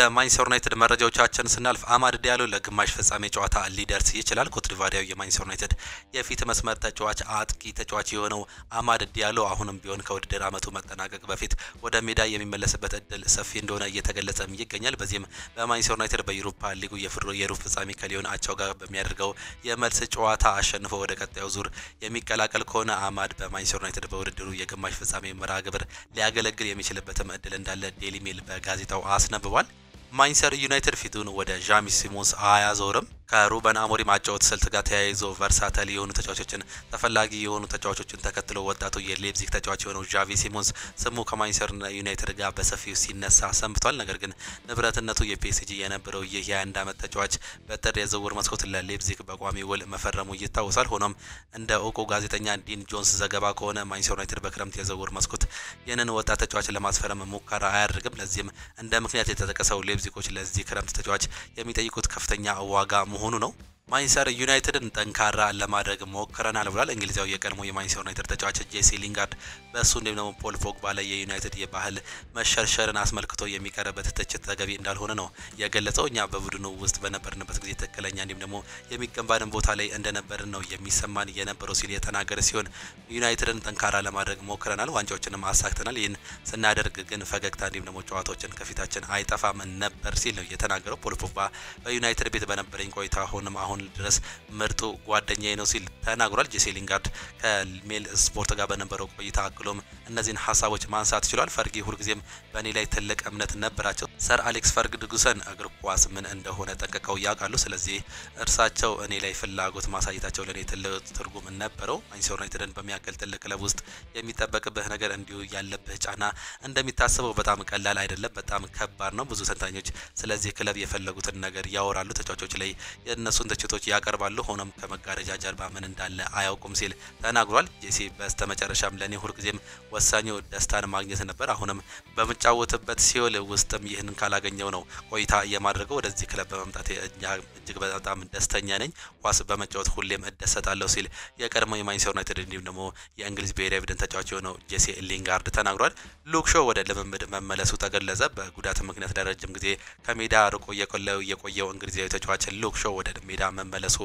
ማንቸስተር ዩናይትድ መረጃዎቻችን ስናልፍ አማድ ዲያሎ ለግማሽ ፍጻሜ ጨዋታ ሊደርስ ይችላል። ኮትዲቫሪያው የማንቸስተር ዩናይትድ የፊት መስመር ተጫዋች አጥቂ ተጫዋች የሆነው አማድ ዲያሎ አሁንም ቢሆን ከውድድር ዓመቱ መጠናቀቅ በፊት ወደ ሜዳ የሚመለስበት እድል ሰፊ እንደሆነ እየተገለጸም ይገኛል። በዚህም በማንቸስተር ዩናይትድ በዩሮፓ ሊጉ የሩብ ፍጻሜ ከሊዮን አቻው ጋር በሚያደርገው የመልስ ጨዋታ አሸንፎ ወደ ቀጣዩ ዙር የሚቀላቀል ከሆነ አማድ በማንቸስተር ዩናይትድ በውድድሩ የግማሽ ፍጻሜ መርሃ ግብር ሊያገለግል የሚችልበትም እድል እንዳለ ዴይሊ ሜል በጋዜጣው አስነብቧል። ማንቸስተር ዩናይትድ ፊቱን ወደ ጃሚ ሲሞንስ አያዞርም። ከሩበን አሞሪም ማጫወት ስልት ጋር ተያይዞ ቨርሳታይል የሆኑ ተጫዋቾችን ተፈላጊ የሆኑ ተጫዋቾችን ተከትሎ ወጣቱ የሌፕዚግ ተጫዋች የሆነው ጃቪ ሲሞንስ ስሙ ከማንቸስተር ዩናይትድ ጋር በሰፊው ሲነሳ ሰንብቷል። ነገር ግን ንብረትነቱ የፒኤስጂ የነበረው ይህ የ21 ዓመት ተጫዋች በጥር የዝውውር መስኮት ለሌፕዚግ በቋሚ ውል መፈረሙ ይታወሳል። ሆኖም እንደ እውቁ ጋዜጠኛ ዲን ጆንስ ዘገባ ከሆነ ማንቸስተር ዩናይትድ በክረምት የዝውውር መስኮት ይህንን ወጣት ተጫዋች ለማስፈረም ሙከራ አያደርግም። ለዚህም እንደ ምክንያት የተጠቀሰው ሌፕዚጎች ለዚህ ክረምት ተጫዋች የሚጠይቁት ከፍተኛ ዋጋ መሆኑ ነው። ማንቸስተር ዩናይትድን ጠንካራ ለማድረግ ሞክረናል ብሏል። እንግሊዛዊ የቀድሞ የማንቸስተር ዩናይትድ ተጫዋች ጄሲ ሊንጋርድ በእሱ እንዲሁም ደግሞ ፖል ፖግባ ላይ የዩናይትድ የባህል መሸርሸርን አስመልክቶ የሚቀርበት ትችት ተገቢ እንዳልሆነ ነው የገለጸው። እኛ በቡድኑ ውስጥ በነበርንበት ጊዜ ትክክለኛ እንዲሁም ደግሞ የሚገባንን ቦታ ላይ እንደነበርን ነው የሚሰማን የነበረው ሲል የተናገረ ሲሆን ዩናይትድን ጠንካራ ለማድረግ ሞክረናል፣ ዋንጫዎችንም አሳክተናል። ይህን ስናደርግ ግን ፈገግታ እንዲሁም ደግሞ ጨዋታዎችን ከፊታችን አይጠፋም ነበር ሲል ነው የተናገረው። ፖል ፖግባ በዩናይትድ ቤት በነበረኝ ቆይታ አሁን ድረስ ምርጡ ጓደኛዬ ነው ሲል ተናግሯል። ጄሲ ሊንጋርድ ከሜል ስፖርት ጋር በነበረው ቆይታ አክሎም እነዚህን ሀሳቦች ማንሳት ችሏል። ፈርጊ ሁልጊዜም በእኔ ላይ ትልቅ እምነት ነበራቸው። ሰር አሌክስ ፈርጉሰን እግር ኳስ ምን እንደሆነ ጠንቅቀው ያውቃሉ። ስለዚህ እርሳቸው እኔ ላይ ፍላጎት ማሳየታቸው ለእኔ ትልቅ ትርጉም ነበረው። ማንቸስተር ዩናይትድን በሚያክል ትልቅ ክለብ ውስጥ የሚጠበቅብህ ነገር እንዲሁ ያለብህ ጫና እንደሚታሰበው በጣም ቀላል አይደለም፣ በጣም ከባድ ነው። ብዙ ተንታኞች ስለዚህ ክለብ የፈለጉትን ነገር ያወራሉ፣ ተጫዋቾች ላይ የእነሱን ትችቶች ያቀርባሉ። ሆኖም ከመጋረጃ ጀርባ ምን እንዳለ አያውቁም ሲል ተናግሯል። ጄሲ በስተመጨረሻም ለኔ ሁልጊዜም ወሳኙ ደስታን ማግኘት ነበር። አሁንም በመጫወትበት ሲኦል ውስጥም ይህንን ካላገኘው ነው ቆይታ የማድረገው። ወደዚህ ክለብ በመምጣት እጅግ በጣም ደስተኛ ነኝ። ኳስ በመጫወት ሁሌም እደሰታለሁ ሲል የቀድሞው የማንቸስተር ዩናይትድ እንዲሁም ደግሞ የእንግሊዝ ብሔራዊ ቡድን ተጫዋች የሆነው ጄሲ ሊንጋርድ ተናግሯል። ሉክ ሾው ወደ ልምምድ መመለሱ ተገለጸ። በጉዳት ምክንያት ለረጅም ጊዜ ከሜዳ ርቆ የቆየው እንግሊዛዊ ተጫዋች ሉክ ሾው ወደ ሜዳ መመለሱ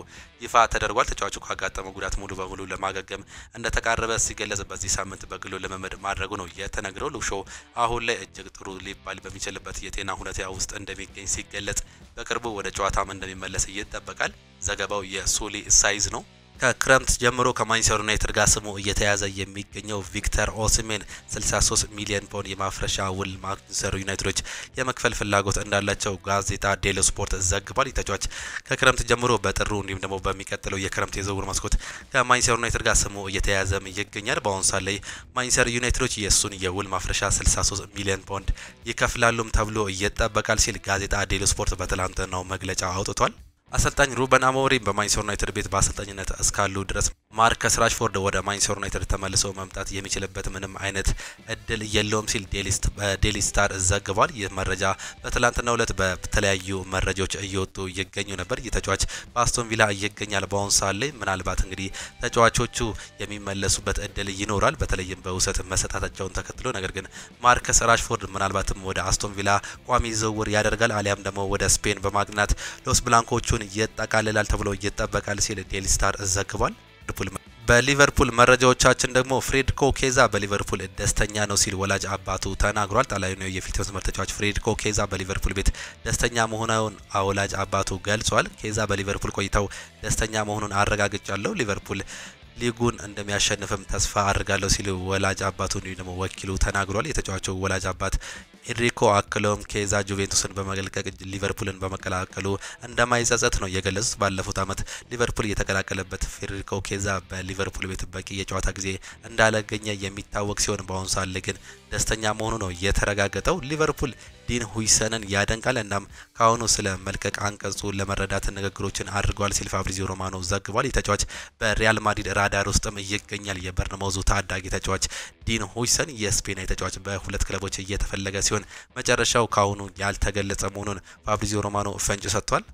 ይፋ ተደርጓል። ተጫዋቹ ካጋጠመው ጉዳት ሙሉ በሙሉ ለማገገም እንደተቃረበ ሲገለጽ በዚህ ሳምንት በግሉ ልምምድ ማድረጉ ነው የተነገረው። ሉክ ሾው አሁን ላይ እጅግ ጥሩ ሊባል በሚችልበት የጤና ሁኔታ ውስጥ እንደሚገኝ ሲገለጽ በቅርቡ ወደ ጨዋታም እንደሚመለስ ይጠበቃል። ዘገባው የሱሊ ሳይዝ ነው። ከክረምት ጀምሮ ከማንቸስተር ዩናይትድ ጋር ስሙ እየተያዘ የሚገኘው ቪክተር ኦሲሜን 63 ሚሊዮን ፓውንድ የማፍረሻ ውል ማንቸስተር ዩናይትዶች የመክፈል ፍላጎት እንዳላቸው ጋዜጣ ዴይሊ ስፖርት ዘግቧል። ተጫዋች ከክረምት ጀምሮ በጥሩ እንዲሁም ደግሞ በሚቀጥለው የክረምት የዝውውር መስኮት ከማንቸስተር ዩናይትድ ጋር ስሙ እየተያዘም ይገኛል። በአሁኑ ሰዓት ላይ ማንቸስተር ዩናይትዶች የእሱን የውል ማፍረሻ 63 ሚሊዮን ፓውንድ ይከፍላሉም ተብሎ ይጠበቃል ሲል ጋዜጣ ዴይሊ ስፖርት በትላንትናው መግለጫ አውጥቷል። አሰልጣኝ ሩበን አሞሪም በማንቸስተር ዩናይትድ ቤት በአሰልጣኝነት እስካሉ ድረስ ማርከስ ራሽፎርድ ወደ ማንቸስተር ዩናይትድ ተመልሶ መምጣት የሚችልበት ምንም አይነት እድል የለውም ሲል ዴይሊ ስታር ዘግቧል። ይህ መረጃ በትላንትናው ዕለት በተለያዩ መረጃዎች እየወጡ ይገኙ ነበር። ይህ ተጫዋች በአስቶን ቪላ ይገኛል በአሁኑ ሰዓት ላይ። ምናልባት እንግዲህ ተጫዋቾቹ የሚመለሱበት እድል ይኖራል፣ በተለይም በውሰት መሰጣታቸውን ተከትሎ። ነገር ግን ማርከስ ራሽፎርድ ምናልባትም ወደ አስቶን ቪላ ቋሚ ዝውውር ያደርጋል፣ አሊያም ደግሞ ወደ ስፔን በማቅናት ሎስ ብላንኮቹ ይጠቃልላል ተብሎ ይጠበቃል ሲል ዴይሊ ስታር ዘግቧል። በሊቨርፑል መረጃዎቻችን ደግሞ ፍሬድኮ ኬዛ በሊቨርፑል ደስተኛ ነው ሲል ወላጅ አባቱ ተናግሯል። ጣሊያናዊው የፊት መስመር ተጫዋች ፍሬድኮ ኬዛ በሊቨርፑል ቤት ደስተኛ መሆኑን ወላጅ አባቱ ገልጿል። ኬዛ በሊቨርፑል ቆይታው ደስተኛ መሆኑን አረጋግጫለሁ፣ ሊቨርፑል ሊጉን እንደሚያሸንፍም ተስፋ አድርጋለሁ ሲል ወላጅ አባቱ ደግሞ ወኪሉ ተናግሯል። የተጫዋቹ ወላጅ አባት ኤንሪኮ አክሎም ኬዛ ጁቬንቱስን በመልቀቅ ሊቨርፑልን በመቀላቀሉ እንደማይጸጸት ነው የገለጹት። ባለፉት ዓመት ሊቨርፑል የተቀላቀለበት ፍሬድሪኮ ኬዛ በሊቨርፑል ቤት በቂ የጨዋታ ጊዜ እንዳላገኘ የሚታወቅ ሲሆን በአሁኑ ሰዓት ላይ ግን ደስተኛ መሆኑ ነው የተረጋገጠው። ሊቨርፑል ዲን ሁይሰንን ያደንቃል፣ እናም ካሁኑ ስለ መልቀቅ አንቀጹ ለመረዳት ንግግሮችን አድርጓል ሲል ፋብሪዚዮ ሮማኖ ዘግቧል። የተጫዋች በሪያል ማድሪድ ራዳር ውስጥም ይገኛል። የበርነማውዙ ታዳጊ ተጫዋች ዲን ሁይሰን የስፔን ተጫዋች በሁለት ክለቦች እየተፈለገ ሲሆን መጨረሻው ካሁኑ ያልተገለጸ መሆኑን ፋብሪዚዮ ሮማኖ ፍንጭ ሰጥቷል።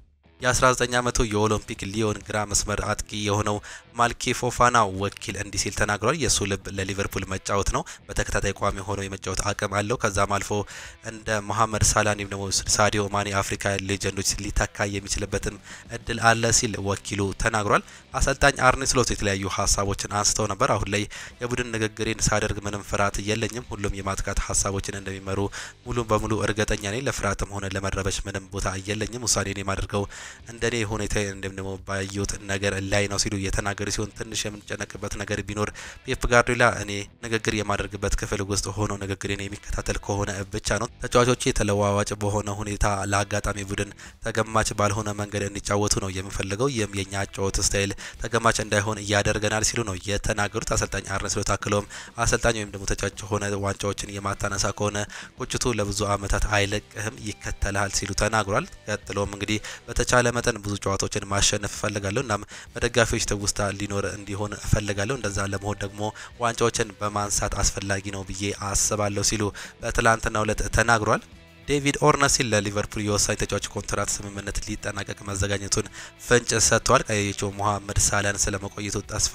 የ19 ዓመቱ የኦሎምፒክ ሊዮን ግራ መስመር አጥቂ የሆነው ማልኪ ፎፋና ወኪል እንዲህ ሲል ተናግሯል። የሱ ልብ ለሊቨርፑል መጫወት ነው። በተከታታይ ቋሚ ሆኖ የመጫወት አቅም አለው። ከዛም አልፎ እንደ መሐመድ ሳላህ እንዲሁም ደግሞ ሳዲዮ ማኔ አፍሪካ ሌጀንዶች ሊተካ የሚችልበትም እድል አለ ሲል ወኪሉ ተናግሯል። አሰልጣኝ አርኔ ስሎት የተለያዩ ሀሳቦችን አንስተው ነበር። አሁን ላይ የቡድን ንግግሬን ሳደርግ ምንም ፍርሃት የለኝም። ሁሉም የማጥቃት ሀሳቦችን እንደሚመሩ ሙሉ በሙሉ እርግጠኛ ነኝ። ለፍርሃትም ሆነ ለመረበሽ ምንም ቦታ የለኝም። ውሳኔን የማደርገው እንደኔ ሁኔታ እንደም ባየሁት ነገር ላይ ነው ሲሉ የተናገሩ ሲሆን ትንሽ የምንጨነቅበት ነገር ቢኖር ፔፕ ጋርዲዮላ እኔ ንግግር የማደርግበት ክፍል ውስጥ ሆኖ ንግግሬን የሚከታተል ከሆነ ብቻ ነው። ተጫዋቾቼ ተለዋዋጭ በሆነ ሁኔታ ለአጋጣሚ ቡድን ተገማች ባልሆነ መንገድ እንዲጫወቱ ነው የምፈልገው። ይህም የኛ ጨዋታ ስታይል ተገማች እንዳይሆን ያደርገናል ሲሉ ነው የተናገሩት። አሰልጣኝ አርነ ስሎት አክለውም አሰልጣኝ ወይም ደግሞ ተጫዋች ሆነ ዋንጫዎችን የማታነሳ ከሆነ ቁጭቱ ለብዙ አመታት አይለቅህም ይከተላል ሲሉ ተናግሯል። ቀጥሎም እንግዲህ በተቻለ መጠን ብዙ ጨዋታዎችን ማሸነፍ እፈልጋለሁ። እናም በደጋፊዎች ትውስታ ሊኖር እንዲሆን እፈልጋለሁ። እንደዛ ለመሆን ደግሞ ዋንጫዎችን በማንሳት አስፈላጊ ነው ብዬ አስባለሁ ሲሉ በትላንትናው ዕለት ተናግሯል። ዴቪድ ኦርነስቲን ለሊቨርፑል የወሳኝ ተጫዋች ኮንትራት ስምምነት ሊጠናቀቅ መዘጋጀቱን ፍንጭ ሰጥቷል። ቀዮቹ መሐመድ ሳላህን ስለመቆየቱ ተስፋ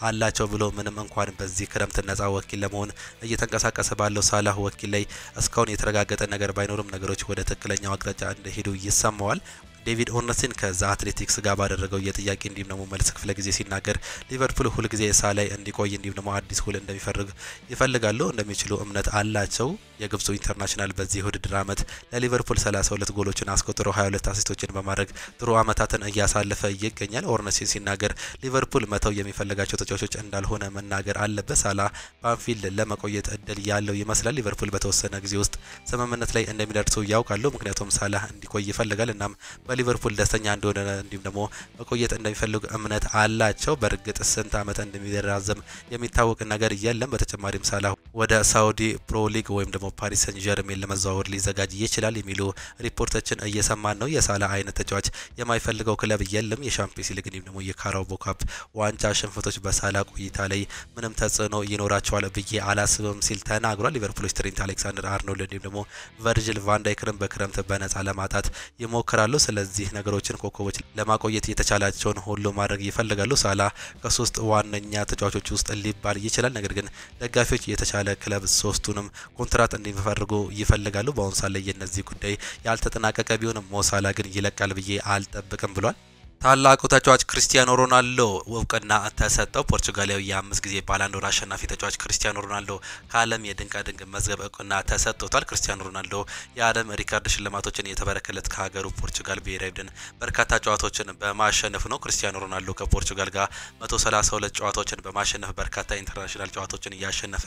አላቸው ብሎ ምንም እንኳን በዚህ ክረምት ነፃ ወኪል ለመሆን እየተንቀሳቀሰ ባለው ሳላህ ወኪል ላይ እስካሁን የተረጋገጠ ነገር ባይኖርም ነገሮች ወደ ትክክለኛው አቅጣጫ እንደሄዱ ይሰማዋል። ዴቪድ ኦርነስቲን ከዛ አትሌቲክስ ጋር ባደረገው የጥያቄ እንዲሁም ደግሞ መልስ ክፍለ ጊዜ ሲናገር ሊቨርፑል ሁል ጊዜ ሳላይ እንዲቆይ እንዲሁም ደግሞ አዲስ ሁል እንደሚፈልግ ይፈልጋሉ እንደሚችሉ እምነት አላቸው። የግብፁ ኢንተርናሽናል በዚህ ውድድር አመት ለሊቨርፑል 32 ጎሎችን አስቆጥሮ 22 አሲስቶችን በማድረግ ጥሩ አመታትን እያሳለፈ ይገኛል። ኦርነስቲን ሲናገር ሊቨርፑል መተው የሚፈልጋቸው ተጫዋቾች እንዳልሆነ መናገር አለበት። ሳላህ በአንፊልድ ለመቆየት እድል ያለው ይመስላል። ሊቨርፑል በተወሰነ ጊዜ ውስጥ ስምምነት ላይ እንደሚደርሱ ያውቃሉ። ምክንያቱም ሳላህ እንዲቆይ ይፈልጋል። እናም በሊቨርፑል ደስተኛ እንደሆነ እንዲሁም ደግሞ መቆየት እንደሚፈልጉ እምነት አላቸው። በእርግጥ ስንት አመት እንደሚራዘም የሚታወቅ ነገር የለም። በተጨማሪም ሳላህ ወደ ሳውዲ ፕሮ ሊግ ወይም ደግሞ ፓሪስ ሰን ጀርሜን ለመዘዋወር ሊዘጋጅ ይችላል የሚሉ ሪፖርቶችን እየሰማን ነው። የሳላህ አይነት ተጫዋች የማይፈልገው ክለብ የለም። የሻምፒዮንስ ሊግ እንዲሁም ደግሞ የካራባኦ ካፕ ዋንጫ ሽንፈቶች በሳላህ ቆይታ ላይ ምንም ተጽዕኖ ይኖራቸዋል ብዬ አላስብም ሲል ተናግሯል። ሊቨርፑሎች ትሬንት አሌክሳንደር አርኖልድ እንዲሁም ደግሞ ቨርጂል ቫን ዳይክን በክረምት በነፃ ለማጣት ይሞክራሉ። ስለዚህ ነገሮችን ኮከቦች ለማቆየት የተቻላቸውን ሁሉ ማድረግ ይፈልጋሉ። ሳላህ ከሶስት ዋነኛ ተጫዋቾች ውስጥ ሊባል ይችላል። ነገር ግን ደጋፊዎች የተሻለ ክለብ ሶስቱንም ኮንትራት እንዲፈርጉ ይፈልጋሉ። በአሁኑ ሰዓት ላይ የነዚህ ጉዳይ ያልተጠናቀቀ ቢሆንም ሞ ሳላህ ግን ይለቃል ብዬ አልጠብቅም ብሏል። ታላቁ ተጫዋች ክርስቲያኖ ሮናልዶ እውቅና ተሰጠው። ፖርቹጋላዊ የ5 ጊዜ ባላንዶር አሸናፊ ተጫዋች ክርስቲያኖ ሮናልዶ ከዓለም የድንቃ ድንቅ መዝገብ እውቅና ተሰጥቶታል። ክርስቲያኖ ሮናልዶ የዓለም ሪካርድ ሽልማቶችን የተበረከለት ከሀገሩ ፖርቹጋል ብሔራዊ ቡድን በርካታ ጨዋታዎችን በማሸነፍ ነው። ክርስቲያኖ ሮናልዶ ከፖርቹጋል ጋር 132 ጨዋታዎችን በማሸነፍ በርካታ ኢንተርናሽናል ጨዋታዎችን እያሸነፈ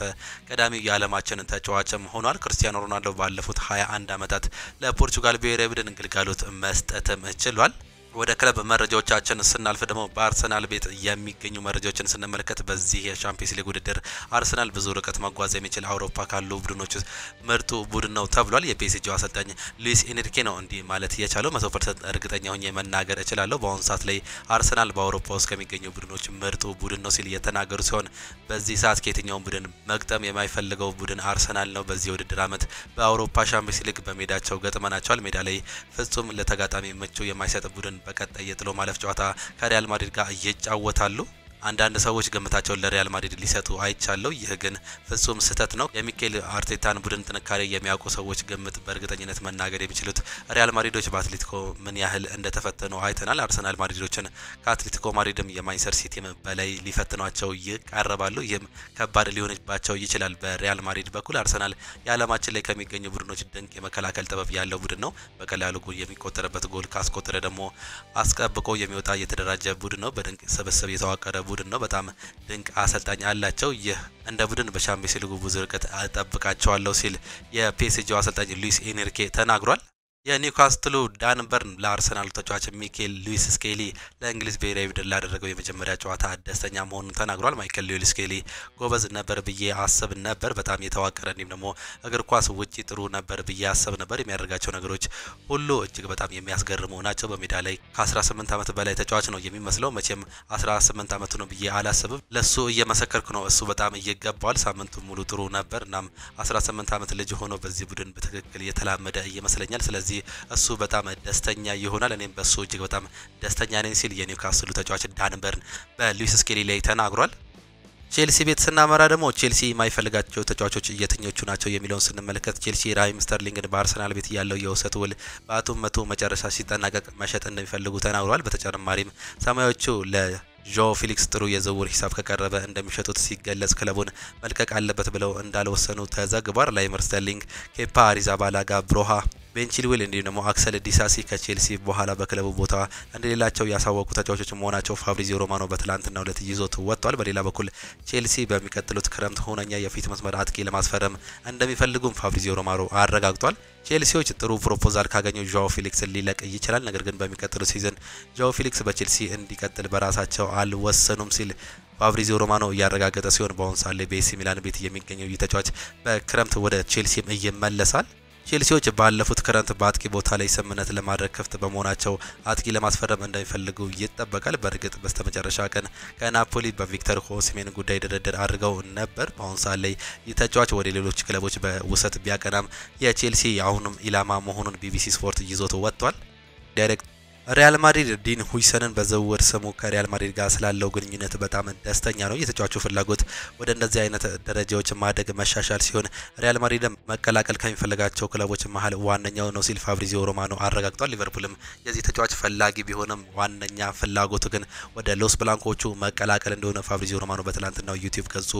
ቀዳሚው የዓለማችን ተጫዋችም ሆኗል። ክርስቲያኖ ሮናልዶ ባለፉት 21 ዓመታት ለፖርቹጋል ብሔራዊ ቡድን ግልጋሎት መስጠትም ችሏል። ወደ ክለብ መረጃዎቻችን ስናልፍ ደግሞ በአርሰናል ቤት የሚገኙ መረጃዎችን ስንመለከት በዚህ የቻምፒየንስ ሊግ ውድድር አርሰናል ብዙ ርቀት መጓዝ የሚችል አውሮፓ ካሉ ቡድኖች ምርጡ ቡድን ነው ተብሏል። የፒኤስጂው አሰልጣኝ ሉዊስ ኤንሪኬ ነው እንዲህ ማለት የቻለው። 100% እርግጠኛ ሆኜ መናገር እችላለሁ። በአሁኑ ሰዓት ላይ አርሰናል በአውሮፓ ውስጥ ከሚገኙ ቡድኖች ምርጡ ቡድን ነው ሲል የተናገሩ ሲሆን በዚህ ሰዓት ከየትኛውም ቡድን መግጠም የማይፈልገው ቡድን አርሰናል ነው። በዚህ ውድድር አመት በአውሮፓ ቻምፒየንስ ሊግ በሜዳቸው ገጥመናቸዋል። ሜዳ ላይ ፍጹም ለተጋጣሚ ምቹ የማይሰጥ ቡድን በቀጣይ የጥሎ ማለፍ ጨዋታ ከሪያል ማድሪድ ጋር ይጫወታሉ። አንዳንድ ሰዎች ግምታቸውን ለሪያል ማድሪድ ሊሰጡ አይቻለው። ይህ ግን ፍጹም ስህተት ነው። የሚኬል አርቴታን ቡድን ጥንካሬ የሚያውቁ ሰዎች ግምት በእርግጠኝነት መናገር የሚችሉት ሪያል ማድሪዶች በአትሌቲኮ ምን ያህል እንደተፈተኑ አይተናል። አርሰናል ማድሪዶችን ከአትሌቲኮ ማድሪድም የማንቸስተር ሲቲም በላይ ሊፈትኗቸው ይቃረባሉ። ይህም ከባድ ሊሆንባቸው ይችላል። በሪያል ማድሪድ በኩል አርሰናል የዓለማችን ላይ ከሚገኙ ቡድኖች ድንቅ የመከላከል ጥበብ ያለው ቡድን ነው። በቀላሉ ጎል የሚቆጠርበት ጎል ካስቆጠረ ደግሞ አስቀብቆ የሚወጣ የተደራጀ ቡድን ነው። በድንቅ ስብስብ የተዋቀረ ቡድን ነው። በጣም ድንቅ አሰልጣኝ አላቸው። ይህ እንደ ቡድን በቻምፒየንስ ሊግ ብዙ ርቀት አጠብቃቸዋለሁ ሲል የፒኤስጂው አሰልጣኝ ሉዊስ ኤንሪኬ ተናግሯል። የኒውካስትሉ ዳን በርን ለአርሰናል ተጫዋች ሚኬል ሉዊስ ስኬሊ ለእንግሊዝ ብሔራዊ ቡድን ላደረገው የመጀመሪያ ጨዋታ ደስተኛ መሆኑን ተናግሯል። ማይክል ሉዊስ ስኬሊ ጎበዝ ነበር ብዬ አስብ ነበር። በጣም የተዋቀረ እንዲሁም ደግሞ እግር ኳስ ውጪ ጥሩ ነበር ብዬ አስብ ነበር። የሚያደርጋቸው ነገሮች ሁሉ እጅግ በጣም የሚያስገርሙ ናቸው። በሜዳ ላይ ከ18 ዓመት በላይ ተጫዋች ነው የሚመስለው። መቼም 18 ዓመቱ ነው ብዬ አላስብም። ለሱ እየመሰከርኩ ነው። እሱ በጣም ይገባዋል። ሳምንቱ ሙሉ ጥሩ ነበር። እናም 18 ዓመት ልጅ ሆኖ በዚህ ቡድን በትክክል የተላመደ ይመስለኛል። ስለዚህ ስለዚህ እሱ በጣም ደስተኛ ይሆናል እኔም በሱ እጅግ በጣም ደስተኛ ነኝ ሲል የኒውካስሉ ተጫዋች ዳን በርን በሉዊስ ስኬሊ ላይ ተናግሯል። ቼልሲ ቤት ስናመራ ደግሞ ቼልሲ የማይፈልጋቸው ተጫዋቾች የትኞቹ ናቸው የሚለውን ስንመለከት ቼልሲ ራሂም ስተርሊንግን በአርሰናል ቤት ያለው የውሰት ውል በአመቱ መጨረሻ ሲጠናቀቅ መሸጥ እንደሚፈልጉ ተናግሯል። በተጨማሪም ሰማያዊዎቹ ጆ ፊሊክስ ጥሩ የዝውውር ሂሳብ ከቀረበ እንደሚሸጡት ሲገለጽ ክለቡን መልቀቅ አለበት ብለው እንዳልወሰኑ ተዘግቧል። ራሂም ስተርሊንግ፣ ኬፓ አሪዛባላጋ፣ ብሮሃ ቤን ቺልዌል እንዲሁም ደግሞ አክሰል ዲሳሲ ከቼልሲ በኋላ በክለቡ ቦታ እንደሌላቸው ያሳወቁ ተጫዋቾች መሆናቸው ፋብሪዚዮ ሮማኖ በትላንትናው ዕለት ይዞት ወጥቷል። በሌላ በኩል ቼልሲ በሚቀጥሉት ክረምት ሆነኛ የፊት መስመር አጥቂ ለማስፈረም እንደሚፈልጉም ፋብሪዚዮ ሮማኖ አረጋግጧል። ቼልሲዎች ጥሩ ፕሮፖዛል ካገኙ ጆao ፊሊክስን ሊለቅ ይችላል። ነገር ግን በሚቀጥሉት ሲዝን ጆao ፊሊክስ በቼልሲ እንዲቀጥል በራሳቸው አልወሰኑም ሲል ፋብሪዚዮ ሮማኖ እያረጋገጠ ሲሆን በአሁኑ ሰዓት ላይ በኤሲ ሚላን ቤት የሚገኘው ተጫዋች በክረምት ወደ ቼልሲም ይመለሳል። ቼልሲዎች ባለፉት ክረምት በአጥቂ ቦታ ላይ ስምምነት ለማድረግ ክፍት በመሆናቸው አጥቂ ለማስፈረም እንደሚፈልጉ ይጠበቃል። በእርግጥ በስተመጨረሻ ቀን ከናፖሊ በቪክተር ኦሲሜን ጉዳይ ድርድር አድርገው ነበር። በአሁኑ ሰዓት ላይ ተጫዋች ወደ ሌሎች ክለቦች በውሰት ቢያቀናም የቼልሲ አሁንም ኢላማ መሆኑን ቢቢሲ ስፖርት ይዞት ወጥቷል። ዳይሬክት ሪያል ማድሪድ ዲን ሁይሰንን በዝውውር ስሙ ከሪያል ማድሪድ ጋር ስላለው ግንኙነት በጣም ደስተኛ ነው። የተጫዋቹ ፍላጎት ወደ እንደዚህ አይነት ደረጃዎች ማደግ መሻሻል ሲሆን ሪያል ማድሪድ መቀላቀል ከሚፈልጋቸው ክለቦች መሀል ዋነኛው ነው ሲል ፋብሪዚዮ ሮማኖ አረጋግጧል። ሊቨርፑልም የዚህ ተጫዋች ፈላጊ ቢሆንም ዋነኛ ፍላጎቱ ግን ወደ ሎስ ብላንኮቹ መቀላቀል እንደሆነ ፋብሪዚዮ ሮማኖ በትላንትናው ዩቲዩብ ገጹ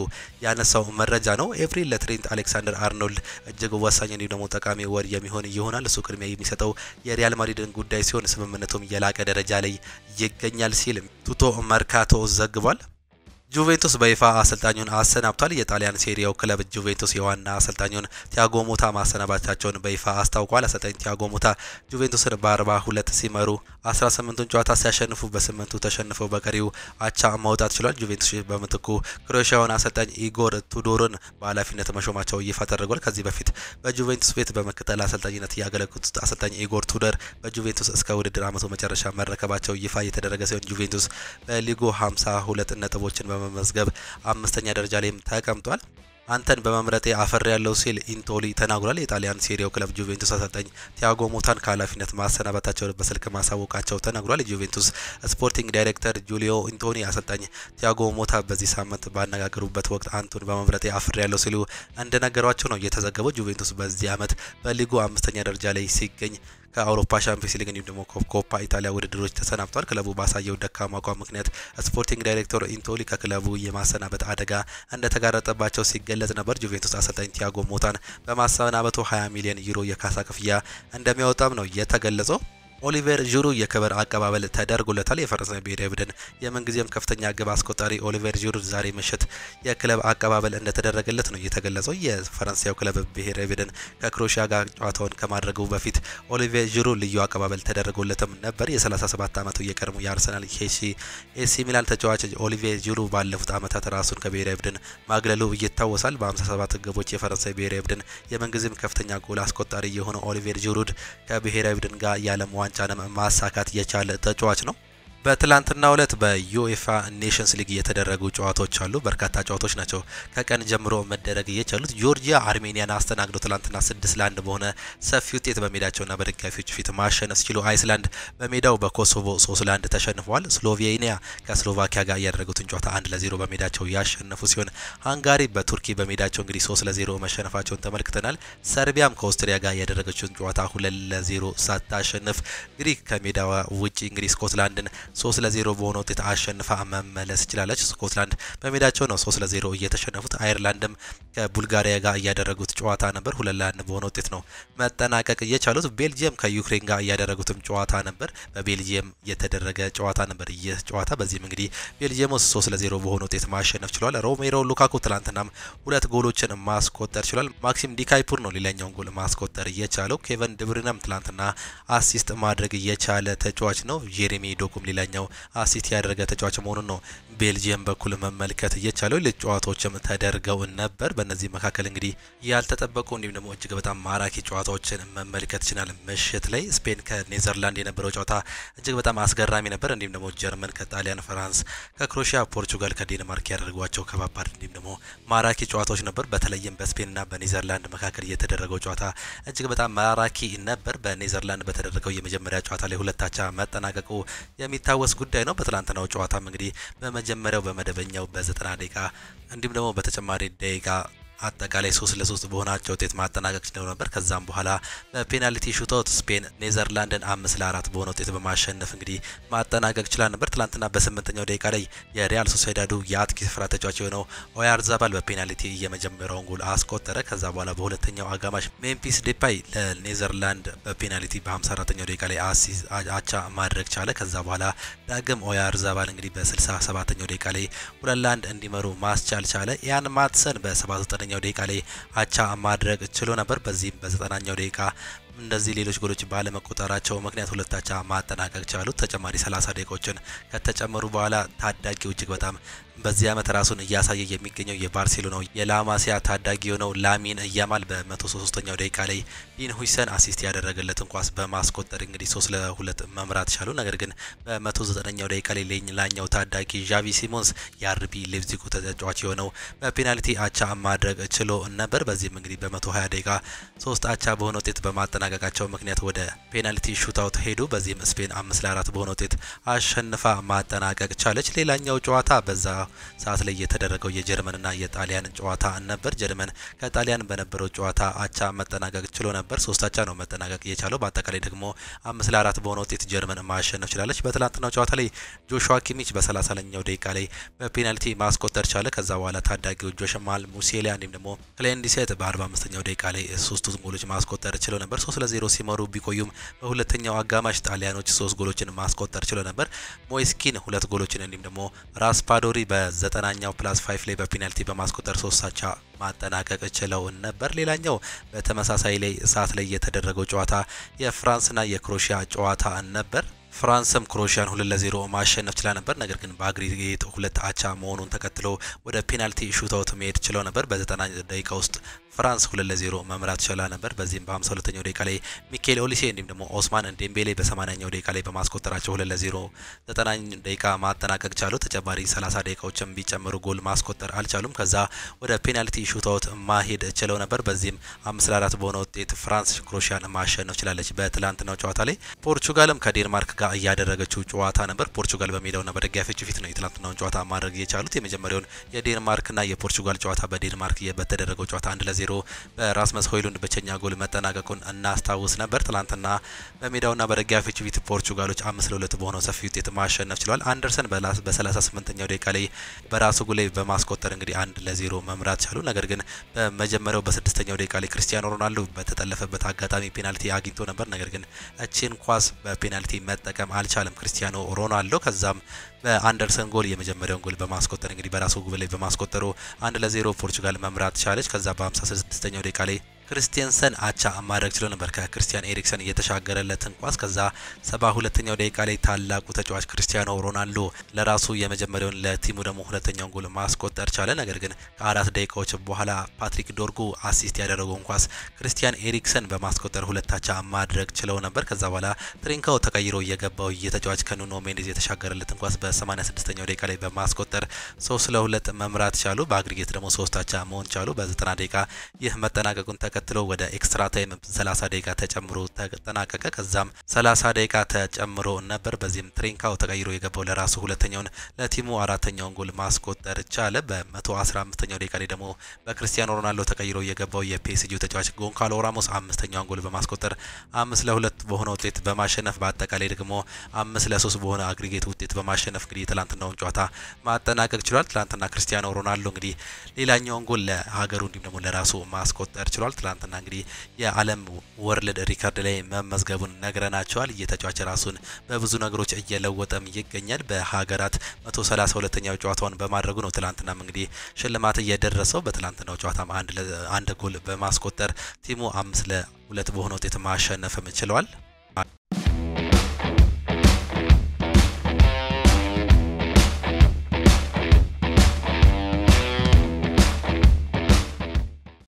ያነሳው መረጃ ነው። ኤፕሪል ለትሬንት አሌክሳንደር አርኖልድ እጅግ ወሳኝ እንዲሁ ደግሞ ጠቃሚ ወር የሚሆን ይሆናል። እሱ ቅድሚያ የሚሰጠው የሪያል ማድሪድን ጉዳይ ሲሆን ስምምነቱ የላቀ ደረጃ ላይ ይገኛል ሲል ቱቶ መርካቶ ዘግቧል። ጁቬንቱስ በይፋ አሰልጣኙን አሰናብቷል። የጣሊያን ሴሪያው ክለብ ጁቬንቱስ የዋና አሰልጣኙን ቲያጎ ሞታ ማሰናባታቸውን በይፋ አስታውቋል። አሰልጣኝ ቲያጎ ሞታ ጁቬንቱስን በ42 ሲመሩ 18ቱን ጨዋታ ሲያሸንፉ በ8ቱ ተሸንፈው በቀሪው አቻ ማውጣት ችሏል። ጁቬንቱስ በምትኩ ክሮኤሺያውን አሰልጣኝ ኢጎር ቱዶርን በኃላፊነት መሾማቸው ይፋ ተደርጓል። ከዚህ በፊት በጁቬንቱስ ቤት በምክትል አሰልጣኝነት ያገለገሉት አሰልጣኝ ኢጎር ቱዶር በጁቬንቱስ እስከ ውድድር ዓመቱ መጨረሻ መረከባቸው ይፋ የተደረገ ሲሆን ጁቬንቱስ በሊጉ 52 ነጥቦችን በመመዝገብ አምስተኛ ደረጃ ላይም ተቀምጧል። አንተን በመምረጤ አፈር ያለው ሲል ኢንቶሊ ተናግሯል። የጣሊያን ሴሪያው ክለብ ጁቬንቱስ አሰልጣኝ ቲያጎ ሞታን ከኃላፊነት ማሰናበታቸው በስልክ ማሳወቃቸው ተናግሯል። የጁቬንቱስ ስፖርቲንግ ዳይሬክተር ጁሊዮ ኢንቶኒ አሰልጣኝ ቲያጎ ሞታ በዚህ ሳምንት ባነጋገሩበት ወቅት አንቱን በመምረጤ አፈር ያለው ሲሉ እንደነገሯቸው ነው የተዘገበው። ጁቬንቱስ በዚህ ዓመት በሊጉ አምስተኛ ደረጃ ላይ ሲገኝ ከአውሮፓ ሻምፒዮንስ ሊግ እንዲሁም ደግሞ ኮፓ ኢታሊያ ውድድሮች ተሰናብቷል። ክለቡ ባሳየው ደካማ አቋም ምክንያት ስፖርቲንግ ዳይሬክተር ኢንቶሊ ከክለቡ የማሰናበት አደጋ እንደተጋረጠባቸው ሲገለጽ ነበር። ጁቬንቱስ አሰልጣኝ ቲያጎ ሞታን በማሰናበቱ 20 ሚሊዮን ዩሮ የካሳ ክፍያ እንደሚያወጣም ነው የተገለጸው። ኦሊቨር ዡሩ የክብር አቀባበል ተደርጎለታል። የፈረንሳይ ብሔራዊ ቡድን የምንጊዜም ከፍተኛ ግብ አስቆጣሪ ኦሊቨር ዡሩ ዛሬ ምሽት የክለብ አቀባበል እንደተደረገለት ነው የተገለጸው። የፈረንሳዩ ክለብ ብሔራዊ ቡድን ከክሮኤሺያ ጋር ጨዋታውን ከማድረጉ በፊት ኦሊቨር ዡሩ ልዩ አቀባበል ተደርጎለትም ነበር። የ37 ዓመቱ የቀድሞ የአርሰናል ኤሲ ሚላን ተጫዋች ኦሊቨር ዡሩ ባለፉት ዓመታት ራሱን ከብሔራዊ ቡድን ማግለሉ ይታወሳል። በ57 ግቦች የፈረንሳይ ብሔራዊ ቡድን የምንጊዜም ከፍተኛ ጎል አስቆጣሪ የሆነው ኦሊቨር ዡሩ ከብሔራዊ ቡድን ጋር የዓለም ዋንጫንም ማሳካት የቻለ ተጫዋች ነው። በትላንትናው ዕለት በዩኤፋ ኔሽንስ ሊግ የተደረጉ ጨዋታዎች አሉ። በርካታ ጨዋታዎች ናቸው ከቀን ጀምሮ መደረግ የቻሉት። ጆርጂያ አርሜኒያን አስተናግዶ ትላንትና 6-1 በሆነ ሰፊ ውጤት በሜዳቸውና በደጋፊዎች ፊት ማሸነፍ ሲችሉ አይስላንድ በሜዳው በኮሶቮ 3-1 ተሸንፈዋል። ስሎቬኒያ ከስሎቫኪያ ጋር ያደረጉትን ጨዋታ 1-0 በሜዳቸው ያሸነፉ ሲሆን ሃንጋሪ በቱርኪ በሜዳቸው እንግዲህ 3-0 መሸነፋቸውን ተመልክተናል። ሰርቢያም ከኦስትሪያ ጋር ያደረገችውን ጨዋታ 2-0 ሳታሸንፍ ግሪክ ከሜዳዋ ውጪ እንግዲህ ስኮትላንድን 3-0 በሆነ ውጤት አሸንፋ መመለስ ይችላልች። ስኮትላንድ በሜዳቸው ነው 3-0 እየተሸነፉት። አየርላንድም ከቡልጋሪያ ጋር ያደረጉት ጨዋታ ነበር 2-1 በሆነ ውጤት ነው መጠናቀቅ የቻሉት። ቤልጂየም ከዩክሬን ጋር ያደረጉትም ጨዋታ ነበር በቤልጂየም የተደረገ ጨዋታ ነበር ይህ ጨዋታ። በዚህም እንግዲህ ቤልጂየም 3-0 በሆነ ውጤት ማሸነፍ ችሏል። ሮሜሮ ሉካኩ ትላንትናም 2 ጎሎችን ማስቆጠር ችሏል። ማክሲም ዲካይፑር ነው ሌላኛውን ጎል ማስቆጠር የቻለው። ኬቨን ድብሪነም ትላንትና አሲስት ማድረግ የቻለ ተጫዋች ነው። ጄሬሚ ዶኩም ሌላ ሌላኛው አሲስት ያደረገ ተጫዋች መሆኑን ነው ቤልጂየም በኩል መመልከት እየቻለው። ሌሎች ጨዋታዎችም ተደርገው ነበር። በእነዚህ መካከል እንግዲህ ያልተጠበቁ እንዲሁም ደግሞ እጅግ በጣም ማራኪ ጨዋታዎችን መመልከት ይችላል። ምሽት ላይ ስፔን ከኔዘርላንድ የነበረው ጨዋታ እጅግ በጣም አስገራሚ ነበር። እንዲሁም ደግሞ ጀርመን ከጣሊያን፣ ፍራንስ ከክሮኤሺያ፣ ፖርቹጋል ከዴንማርክ ያደረጓቸው ከባባድ እንዲሁም ደግሞ ማራኪ ጨዋታዎች ነበር። በተለይም በስፔንና በኔዘርላንድ መካከል የተደረገው ጨዋታ እጅግ በጣም ማራኪ ነበር። በኔዘርላንድ በተደረገው የመጀመሪያ ጨዋታ ላይ 2-2 መጠናቀቁ የሚታወስ ጉዳይ ነው። በትላንትናው ጨዋታም እንግዲህ በመጀመሪያው በመደበኛው በ90 ደቂቃ እንዲሁም ደግሞ በተጨማሪ ደቂቃ አጠቃላይ 3-3 በሆናቸው ውጤት ማጠናቀቅ ችለው ነበር። ከዛም በኋላ በፔናልቲ ሹታውት ስፔን ኔዘርላንድን 5-4 በሆነ ውጤት በማሸነፍ እንግዲህ ማጠናቀቅ ችላ ነበር። ትላንትና በ8ኛው ደቂቃ ላይ የሪያል ሶሴዳዱ የአጥቂ ስፍራ ተጫዋች የሆነው ኦያርዛባል በፔናልቲ የመጀመሪያውን ጎል አስቆጠረ። ከዛ በኋላ በሁለተኛው አጋማሽ ሜምፊስ ዴፓይ ለኔዘርላንድ በፔናልቲ በ54ኛው ደቂቃ ላይ አቻ ማድረግ ቻለ። ከዛ በኋላ ዳግም ኦያርዛባል እንግዲህ በ67ኛው ደቂቃ ላይ 2-1 እንዲመሩ ማስቻል ቻለ። ያን ማትሰን በ79ኛው ደቂቃ ላይ አቻ ማድረግ ችሎ ነበር። በዚህም በ90ኛው ደቂቃ እንደዚህ ሌሎች ጎሎች ባለመቆጠራቸው ምክንያት 2-2 ማጠናቀቅ ቻሉ። ተጨማሪ 30 ደቂቃዎችን ከተጨመሩ በኋላ ታዳጊው እጅግ በጣም በዚህ ዓመት ራሱን እያሳየ የሚገኘው የባርሴሎናው የላማሲያ ታዳጊ የሆነው ላሚን ያማል በ103ኛው ደቂቃ ላይ ዲን ሁይሰን አሲስት ያደረገለትን ኳስ በማስቆጠር እንግዲህ 3-2 መምራት ቻሉ። ነገር ግን በ109ኛው ደቂቃ ላይ ሌላኛው ታዳጊ ዣቪ ሲሞንስ የአርቢ ሌፕዚጉ ተጫዋች የሆነው በፔናልቲ አቻ ማድረግ ችሎ ነበር። በዚህም እንግዲህ በ120 ደቂቃ 3 አቻ በሆነ ውጤት በማጠናቀቃቸው ምክንያት ወደ ፔናልቲ ሹታውት ሄዱ። በዚህም ስፔን 5-4 በሆነ ውጤት አሸንፋ ማጠናቀቅ ቻለች። ሌላኛው ጨዋታ በዛ ሰዓት ላይ የተደረገው የጀርመንና የጣሊያን ጨዋታ ነበር። ጀርመን ከጣሊያን በነበረው ጨዋታ አቻ መጠናቀቅ ችሎ ነበር። 3-3 ነው መጠናቀቅ የቻለው። በአጠቃላይ ደግሞ 5-4 በሆነ ውጤት ጀርመን ማሸነፍ ችላለች። በትላንትናው ጨዋታ ላይ ጆሹዋ ኪሚች በ30ኛው ደቂቃ ላይ በፔናልቲ ማስቆጠር ቻለ። ከዛ በኋላ ታዳጊው ጆሽማል ሙሲሊያ እንዲሁም ደግሞ ክሌንዲሴት በ45ኛው ደቂቃ ላይ 3 ጎሎች ማስቆጠር ችሎ ነበር። 3-0 ሲመሩ ቢቆዩም በሁለተኛው አጋማሽ ጣሊያኖች 3 ጎሎችን ማስቆጠር ችሎ ነበር። ሞይስኪን 2 ጎሎችን እንዲሁም ደግሞ ራስፓዶሪ በ90ኛው +5 ላይ በፔናልቲ በማስቆጠር 3-3 ማጠናቀቅ ችለው ነበር። ሌላኛው በተመሳሳይ ላይ ሰዓት ላይ የተደረገው ጨዋታ የፍራንስና የክሮኤሺያ ጨዋታ ነበር። ፍራንስም ክሮኤሺያን 2-0 ማሸነፍ ችላ ነበር። ነገር ግን በአግሪጌት 2-2 መሆኑን ተከትሎ ወደ ፔናልቲ ሹታውት መሄድ ችለው ነበር። በ90 ደቂቃ ውስጥ ፍራንስ 2-0 መምራት ችላ ነበር። በዚህም በ52ኛው ደቂቃ ላይ ሚኬል ኦሊሴ እንዲሁም ደግሞ ኦስማን ዴምቤሌ በ80ኛው ደቂቃ ላይ በማስቆጠራቸው 2-0 90 ደቂቃ ማጠናቀቅ ቻሉ። ተጨማሪ 30 ደቂቃዎችን ቢጨምሩ ጎል ማስቆጠር አልቻሉም። ከዛ ወደ ፔናልቲ ሹታውት ማሄድ ችለው ነበር። በዚህም 5-4 በሆነ ውጤት ፍራንስ ክሮኤሺያን ማሸነፍ ችላለች። በትላንትናው ጨዋታ ላይ ፖርቹጋልም ከዴንማርክ ጋር እያደረገችው ጨዋታ ነበር። ፖርቹጋል በሜዳውና በደጋፊዎቹ ፊት ነው የትላንትናውን ጨዋታ ማድረግ የቻሉት። የመጀመሪያውን የዴንማርክና የፖርቹጋል ጨዋታ በዴንማርክ በተደረገው ጨዋታ 1-0 በራስመስ ሆይሉንድ ብቸኛ ጎል መጠናቀቁን እናስታውስ ነበር። ትላንትና በሜዳውና በደጋፊዎቹ ፊት ፖርቹጋሎች 5-2 በሆነው ሰፊ ውጤት ማሸነፍ ችሏል። አንደርሰን በ38ኛው ደቂቃ ላይ በራሱ ጎል ላይ በማስቆጠር እንግዲህ 1-0 መምራት ቻሉ። ነገር ግን በመጀመሪያው በ6ኛው ደቂቃ ላይ ክርስቲያኖ ሮናልዶ በተጠለፈበት አጋጣሚ ፔናልቲ አግኝቶ ነበር። ነገር ግን እቺን ኳስ በፔናልቲ መጠቀም አልቻለም ክርስቲያኖ ሮናልዶ። ከዛም በአንደርሰን ጎል የመጀመሪያውን ጎል በማስቆጠር እንግዲህ በራሱ ጎል ላይ በማስቆጠሩ 1-0 ፖርቹጋል መምራት ቻለች። ከዛ በ56ኛው ደቂቃ ላይ ክርስቲያንሰን አቻ ማድረግ ችሎ ነበር ከክርስቲያን ኤሪክሰን የተሻገረለትን ኳስ። ከዛ 72ኛው ደቂቃ ላይ ታላቁ ተጫዋች ክርስቲያኖ ሮናልዶ ለራሱ የመጀመሪያውን ለቲሙ ደግሞ ሁለተኛውን ጎል ማስቆጠር ቻለ። ነገር ግን ከ4 ደቂቃዎች በኋላ ፓትሪክ ዶርጉ አሲስት ያደረገውን ኳስ ክርስቲያን ኤሪክሰን በማስቆጠር 2-2 ማድረግ ችለው ነበር። ከዛ በኋላ ትሪንካው ተቀይሮ የገባው የተጫዋች ከኑኖ ሜንዴዝ የተሻገረለትን ኳስ በ86ኛው ደቂቃ ላይ በማስቆጠር 3-2 መምራት ቻሉ። በአግሪጌት ደግሞ 3-3 መሆን ቻሉ። በ90 ደቂቃ ይህ መጠናቀቁን ተከትሎ ወደ ኤክስትራ ታይም 30 ደቂቃ ተጨምሮ ተጠናቀቀ። ከዛም 30 ደቂቃ ተጨምሮ ነበር። በዚህም ትሪንካው ተቀይሮ የገባው ለራሱ ሁለተኛውን ለቲሙ አራተኛውን ጎል ማስቆጠር ቻለ። በ115ኛው ደቂቃ ላይ ደግሞ በክርስቲያኖ ሮናልዶ ተቀይሮ የገባው የፒኤስጂው ተጫዋች ጎንካሎ ራሞስ አምስተኛውን ጎል በማስቆጠር 5-2 በሆነ ውጤት በማሸነፍ በአጠቃላይ ደግሞ 5-3 በሆነ አግሪጌት ውጤት በማሸነፍ እንግዲህ ትላንትናውን ጨዋታ ማጠናቀቅ ችሏል። ትላንትና ክርስቲያኖ ሮናልዶ እንግዲህ ሌላኛውን ጎል ለሀገሩ እንዲሁም ደግሞ ለራሱ ማስቆጠር ችሏል። ትላንትና እንግዲህ የዓለም ወርልድ ሪከርድ ላይ መመዝገቡን ነግረናቸዋል። እየተጫዋች ራሱን በብዙ ነገሮች እየለወጠም ይገኛል። በሀገራት 132ኛው ጨዋታውን በማድረጉ ነው ትላንትናም እንግዲህ ሽልማት እየደረሰው። በትላንትናው ጨዋታም አንድ ጎል በማስቆጠር ቲሙ 5-2 በሆነ ውጤት ማሸነፍም ችሏል።